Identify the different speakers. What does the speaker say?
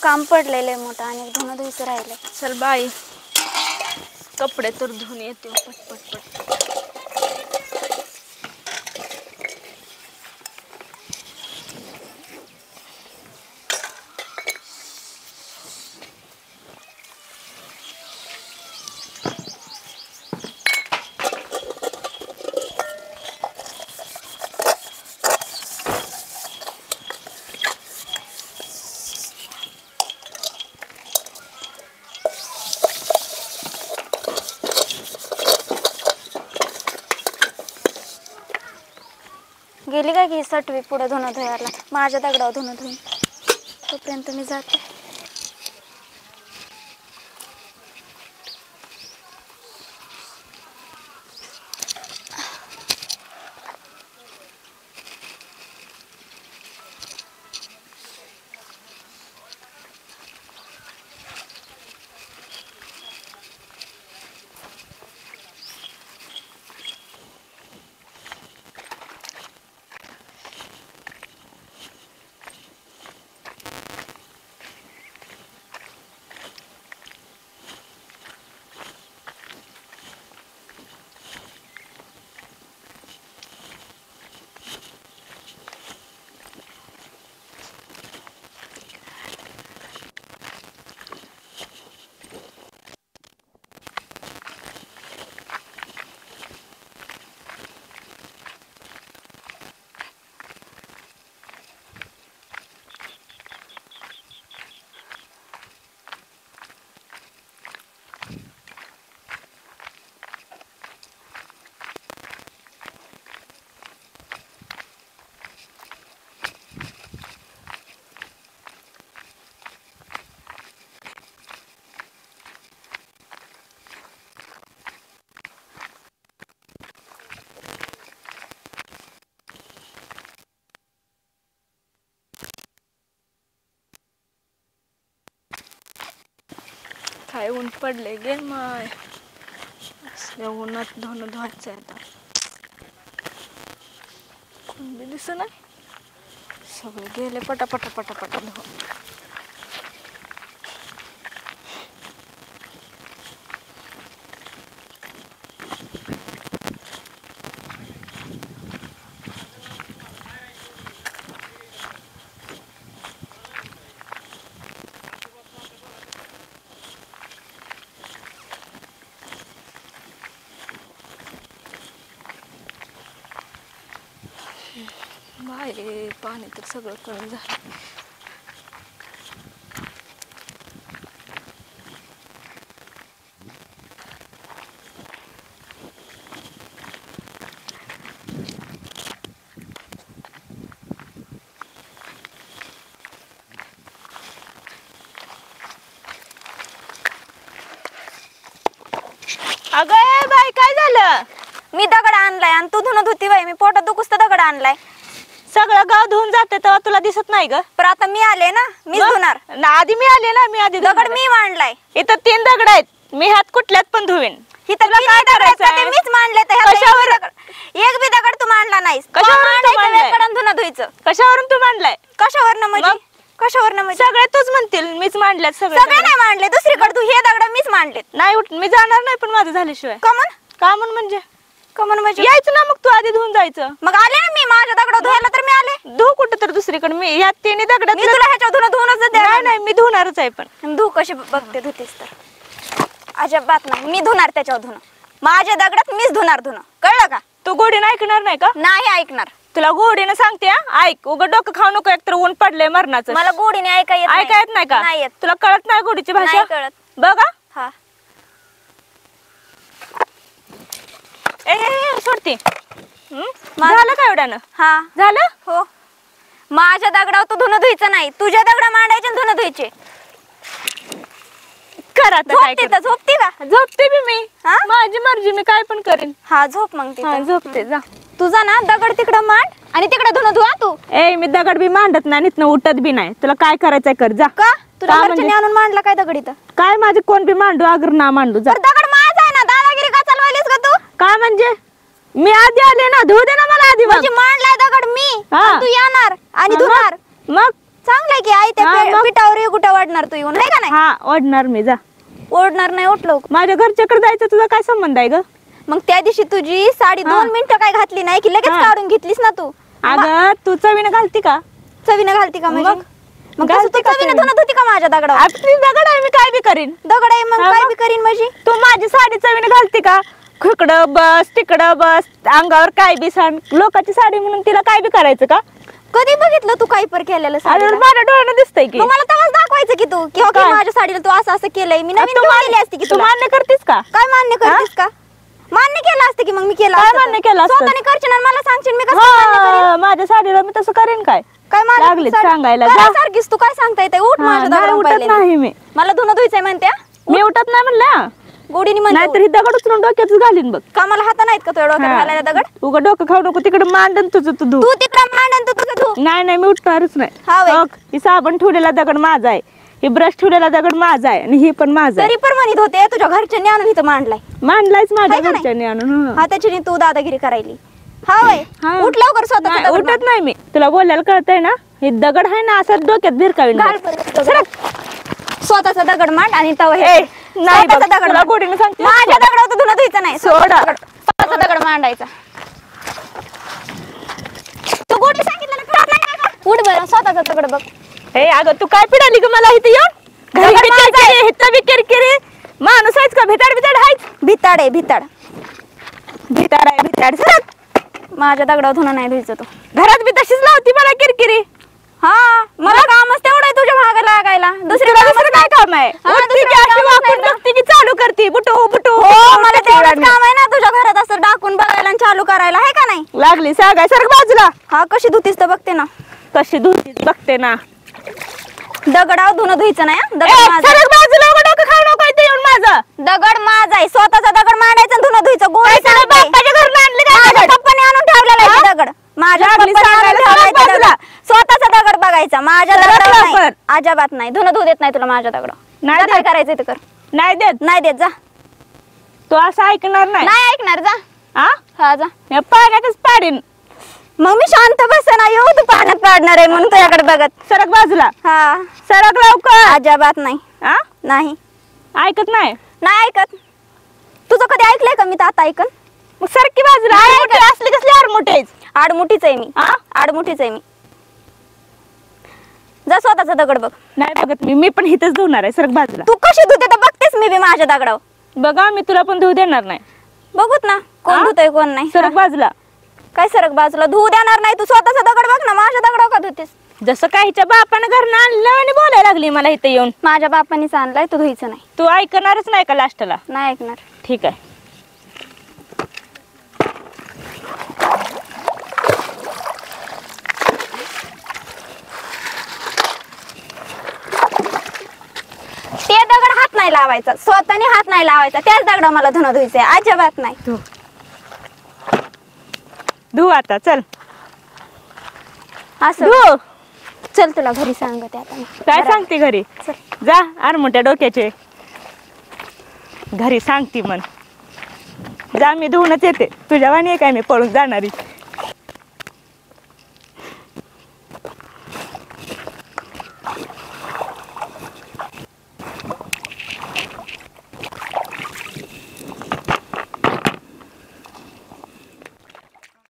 Speaker 1: काम पडलेलं आहे मोठं आणि धुणं धुयचं राहिलंय.
Speaker 2: चल बाई कपडे तर धुवून येते पटपट पट.
Speaker 1: गेली काय की सटवी पुढे धुणं धुवायला. माझ्या दगडावर धुणं धुईन तोपर्यंत मी जाते.
Speaker 2: काय ऊन पडले गे माय. असल्या उन्हात धुणं धुवायचं आता. कोण बी दिसत नाही. सगळे गेले पटापटा पटापटा धुवून. बाई पाणी तर सगळं कमी झालं. अगं बाई काय झालं.
Speaker 1: मी दगड आणलाय आणि तू धुणं धुती बाई. मी पोटात दुखूस तर दगड आणलाय.
Speaker 2: सगळं गाव धुवून जाते तेव्हा तुला दिसत नाही ग.
Speaker 1: पण आता मी आले ना मीच धुणार.
Speaker 2: आधी मी आले ना. मी आधी
Speaker 1: दगड मी मांडलाय.
Speaker 2: इथं 3 दगड आहेत. मी हात कुठल्यात पण धुवेन.
Speaker 1: इथं काय करायचं मीच मांडले.
Speaker 2: कशावर
Speaker 1: एक बी दगड तू मांडला नाहीस.
Speaker 2: कशावरून
Speaker 1: धुणं धुयचं.
Speaker 2: कशावरून तू मांडलाय.
Speaker 1: कशावरनं म्हणजे कशावरनं म्हणजे
Speaker 2: सगळे तूच म्हणतील मीच मांडल्यात.
Speaker 1: सगळे नाही मांडले. दुसरीकडे तू हे दगड मीच मांडलेत.
Speaker 2: नाही मी जाणार नाही पण माझं झाल्याशिवाय. कमन म्हणजे यायचं ना. मग तू आधी धुवून जायचं.
Speaker 1: मग आले ना मी. माझ्या दगड धुवायला तर मी आले.
Speaker 2: धु कुठं तर दुसरीकडे. मी ह्या 3 दगडात
Speaker 1: मी तुला ह्याच्या धुणंच
Speaker 2: नाही मी धुणारच आहे. पण
Speaker 1: धु कशी बघते धुतीस तर अजिबात नाही. मी धुणार त्याच्यावर धुणं. माझ्या दगडात मीच धुणार धुणं. कळलं का.
Speaker 2: तू गोडीनं ऐकणार नाही का.
Speaker 1: नाही ऐकणार.
Speaker 2: तुला गोडीनं सांगते ऐक. उगा डोकं खाऊ नको. एकतर ऊन पडलंय मरणाचं.
Speaker 1: मला गोडीने ऐका येत
Speaker 2: नाही का.
Speaker 1: नाही येत.
Speaker 2: तुला कळत नाही गोडीची भाषा.
Speaker 1: नाही कळत.
Speaker 2: बघा
Speaker 1: हा
Speaker 2: सोडते. झालं का एवढ्यानं.
Speaker 1: हा
Speaker 2: झालं.
Speaker 1: हो माझ्या दगडावर तू धुणं धुयचं नाही. तुझ्या दगडा मांडायचे आणि धुणं धुयचे.
Speaker 2: करा
Speaker 1: झोपते का.
Speaker 2: झोपते बी मी. माझी मर्जी. मी काय पण करेन.
Speaker 1: हा झोप मग ती
Speaker 2: झोपते. जा
Speaker 1: तुझा ना दगड तिकडं मांड आणि तिकडे धुणं धुवा तू.
Speaker 2: मी दगड बी मांडत नाही. इथनं उठत बी नाही. तुला काय करायचंय कर जा.
Speaker 1: का तुला घरच्याने आणून मांडला काय दगड इथं.
Speaker 2: काय माझे कोण बी मांडू अगर ना मांडू. जा
Speaker 1: दगड माझा आहे ना. दादागिरी का चालवायलीस का तू.
Speaker 2: काय म्हणजे मी आधी आले ना. धुऊ दे ना मला आधी.
Speaker 1: म्हणजे मांडलाय दगड मी. तू येणार आणि धुणार.
Speaker 2: मग
Speaker 1: चांगलंय की आई त्या
Speaker 2: हा, मग?
Speaker 1: पिठावर कुठं वाढणार तू येऊन, आहे का नाही?
Speaker 2: हा ओढणार मी जा.
Speaker 1: ओढणार नाही, उठलो.
Speaker 2: माझ्या घरच्याकडे जायचं तुझा काय संबंध आहे ग?
Speaker 1: मग त्या दिवशी तुझी साडी
Speaker 2: हा.
Speaker 1: 2 मिनिटं काय घातली नाही की लगेच
Speaker 2: हा.
Speaker 1: काढून घेतलीस ना तू.
Speaker 2: अगं तू चवीने घालती का?
Speaker 1: चवीनं घालती का म्हणजे?
Speaker 2: मग?
Speaker 1: मग
Speaker 2: घालते
Speaker 1: तसं तू
Speaker 2: का
Speaker 1: चवीनं
Speaker 2: चवीनं?
Speaker 1: धुणत होती का माझ्या दगडावर?
Speaker 2: आता ती दगड आहे मी काय बी करीन.
Speaker 1: दगड आहे मग
Speaker 2: हा,
Speaker 1: काय
Speaker 2: मग?
Speaker 1: बी करीन म्हणजे?
Speaker 2: तू माझी साडी चवीने घालती का? इकडं बस तिकडं बस अंगावर काय बी सांग, लोकांची साडी म्हणून तिला काय बी करायचं का?
Speaker 1: कधी बघितलं तू काही पर केलेलं
Speaker 2: अरे
Speaker 1: साडीला?
Speaker 2: माझ्या डोळ्यानं दिसतंय की.
Speaker 1: मग मला तेव्हाच दाखवायचं की तू की हो की
Speaker 2: काय?
Speaker 1: माझ्या साडीला तू असं असं केलंय, मी नवीन
Speaker 2: तू
Speaker 1: घेऊन
Speaker 2: मान-
Speaker 1: दिली असती की
Speaker 2: तू
Speaker 1: तुला.
Speaker 2: मान्य करतीस का?
Speaker 1: काय मान्य करतेस का? मान्य केलं असतं की मग मी केलं
Speaker 2: काय
Speaker 1: असतं तर.
Speaker 2: मान्य केलं असतं?
Speaker 1: स्वतःने करशील आणि मला सांगशील मी कसं मान्य करीन?
Speaker 2: हा, माझ्या साडीला मी तसं करेन काय?
Speaker 1: काय मला
Speaker 2: लागलीच सांगायला, जा.
Speaker 1: सारखीस तू काय सांगता येते? उठ
Speaker 2: हा,
Speaker 1: माझ्या
Speaker 2: नाही
Speaker 1: दगडावर
Speaker 2: उठत
Speaker 1: पहिले.
Speaker 2: नाही मी.
Speaker 1: मला धुणं धुयचंय म्हणत्या.
Speaker 2: मी उठत नाही म्हणलं.
Speaker 1: गोडीने म्हणते
Speaker 2: नाहीतर ही दगड उचलून डोक्यातच घालीन बघ.
Speaker 1: कामाला हात नाहीत का तुझ्या डोक्यात घालायला दगड?
Speaker 2: उगा डोकं खाऊ नको, तिकडे मांडन तुझं तू धू.
Speaker 1: तू तिकडं मांडन तू तुझं धु.
Speaker 2: नाही नाही मी उठणारच नाही.
Speaker 1: हा वय.
Speaker 2: बघ, ही साबण ठेवलेला दगड माझा आहे, ही ब्रश ठेवलेला दगड माझा आहे आणि ही पण माझा आहे.
Speaker 1: तरी पण म्हणत होते तुझ्या घरच्यांनी आणून इथं मांडलाय.
Speaker 2: मांडलायच माझ्या
Speaker 1: हाय का नाही?
Speaker 2: घरच्यांनी आणून.
Speaker 1: हा त्याच्याने तू दादागिरी करायली. हा वय.
Speaker 2: हा.
Speaker 1: उठ लवकर स्वतः
Speaker 2: नाही, उठत नाही मी. तुला बोलायला कळतंय ना, हे दगड आहे ना असं डोक्यात भिरकावीन
Speaker 1: घाल
Speaker 2: बघ.
Speaker 1: परत दगड. स्वतःचा दगड मांड आणि तवा हे
Speaker 2: ए, नाही बघ,
Speaker 1: स्वतःचा दगड
Speaker 2: तुला
Speaker 1: मांड.
Speaker 2: गोडीने सांगते.
Speaker 1: माझ्या दगडावर धुणं धुयचं नाही.
Speaker 2: सोड.
Speaker 1: स्वतःचा दगड मांडायचा. तू गोडी सांगितलं ना कळत नाही का? उठ बरं स्वतःचा दगड बघ.
Speaker 2: ए अगं तू काय पिडाली ग मला इथे येऊन? घरी
Speaker 1: दगड
Speaker 2: बी किरकिरी, इथं बी किरकिरी. माणूस आहेच का? भिताड भिताड आहेच.
Speaker 1: भिताड आहे भिताड.
Speaker 2: भिताड आहे भिताड. सरक.
Speaker 1: माझ्या दगडावर धुणं नाही धुयचं तू.
Speaker 2: घरात बी तशीच लावती मला किरकिरी.
Speaker 1: हा मला कामच तेवढं आहे तुझ्या भागा लागायला. दुसरी
Speaker 2: तुला दुसरं काय काम आहे?
Speaker 1: हा,
Speaker 2: उठती
Speaker 1: दुसरं
Speaker 2: की
Speaker 1: काय
Speaker 2: अशी
Speaker 1: कामच
Speaker 2: वाकून
Speaker 1: नाही ना.
Speaker 2: बघती की चालू करती बुटू बुटू
Speaker 1: हो
Speaker 2: बुटू,
Speaker 1: मला
Speaker 2: बुटू
Speaker 1: तेवढंच
Speaker 2: चिराडणी.
Speaker 1: काम आहे ना तुझ्या घरात असं डाकून बघायला आणि चालू करायला, आहे का नाही?
Speaker 2: लागली सांगाय सरक बाजूला.
Speaker 1: हा कशी धुतीस तर बघते ना.
Speaker 2: कशी धुती बघते ना.
Speaker 1: दगडावर धुणं धुयचं नाही हं?
Speaker 2: ए,
Speaker 1: दगड माझा
Speaker 2: सरक बाजूला, उगा डोकं खाऊ नको इथे येऊन माझं.
Speaker 1: दगड माझा आहे. स्वतःचा दगड मांडायचा आणि धुणं धुयचं. गोडी
Speaker 2: काय तुला
Speaker 1: सांगते.
Speaker 2: बापाच्या घरनं आणली काय
Speaker 1: माझ्या
Speaker 2: दगड?
Speaker 1: पप्पाने आणून ठेवलेला आहे ते दगड. माझ्या
Speaker 2: लागली
Speaker 1: पप्पाने आणून
Speaker 2: सांगायला,
Speaker 1: ठेवलाय
Speaker 2: सरक
Speaker 1: ते
Speaker 2: बाजूला.
Speaker 1: दगड. स्वतःचा दगड बघायचा माझ्या
Speaker 2: सरक
Speaker 1: दगडावर नाही.
Speaker 2: लवकर.
Speaker 1: अजिबात नाही. धुणं धुऊ देत नाही तुला माझ्या दगड.
Speaker 2: नाही
Speaker 1: काय
Speaker 2: देत.
Speaker 1: करायचं ते कर.
Speaker 2: नाही देत.
Speaker 1: नाही देत जा.
Speaker 2: तू असं ऐकणार नाही.
Speaker 1: नाही ऐकणार जा.
Speaker 2: हा
Speaker 1: हा जा.
Speaker 2: या पाण्यातच पाडीन.
Speaker 1: मग मी शांत बसना येऊ तू पाण्यात पाडणार आहे म्हणून तुझ्याकडे बघत.
Speaker 2: सरक बाजूला.
Speaker 1: हा
Speaker 2: सरक लवकर.
Speaker 1: अजिबात नाही.
Speaker 2: हा
Speaker 1: नाही
Speaker 2: ऐकत नाही.
Speaker 1: नाही ऐकत. तुझं कधी ऐकलंय का मी तर आता ऐकन?
Speaker 2: मग सरकी बाजूला.
Speaker 1: नाही
Speaker 2: आडमुठे
Speaker 1: ऐकत.
Speaker 2: असले कसले आडमुठेच.
Speaker 1: आडमुठीच आहे मी.
Speaker 2: हा?
Speaker 1: आडमुठीच आहे मी. जा स्वतःचा दगड बघ.
Speaker 2: नाही बघत मी पण हिथच धुणार आहे. सरक बाजूला.
Speaker 1: तू कशी धुते तर बघतेस मी बी माझ्या दगडावर.
Speaker 2: बघा मी तुला पण धुऊ देणार नाही.
Speaker 1: बघूत ना कोण
Speaker 2: हा?
Speaker 1: धुतय कोण नाही.
Speaker 2: सरक बाजूला.
Speaker 1: काय सरक बाजूला धुऊ देणार नाही. तू स्वतःचा दगड बघ ना. माझ्या दगडावर का धुतेस?
Speaker 2: जसं काहीच्या बापानं घरनं आणलं आणि बोलायला लागली मला इथे येऊन.
Speaker 1: माझ्या बापानीच आणलाय तू धुईचं नाही.
Speaker 2: तू ऐकणारच नाही का लास्टला?
Speaker 1: नाही ऐकणार.
Speaker 2: ठीक आहे.
Speaker 1: ते दगड हात नाही लावायचा. स्वतःने हात नाही लावायचा. त्याच दगडा मला धुणं धुयचंय. अजिबात नाही.
Speaker 2: धुऊ आता चल.
Speaker 1: असं
Speaker 2: धुऊ.
Speaker 1: चल तुला घरी सांगते आता मी.
Speaker 2: काय
Speaker 1: घरात.
Speaker 2: सांगते घरी?
Speaker 1: चल.
Speaker 2: जा आरमोठ्या डोक्याचे. घरी सांगती मन. जा मी धुवूनच येते. तुझ्या वाणी काय मी पळून जाणारी.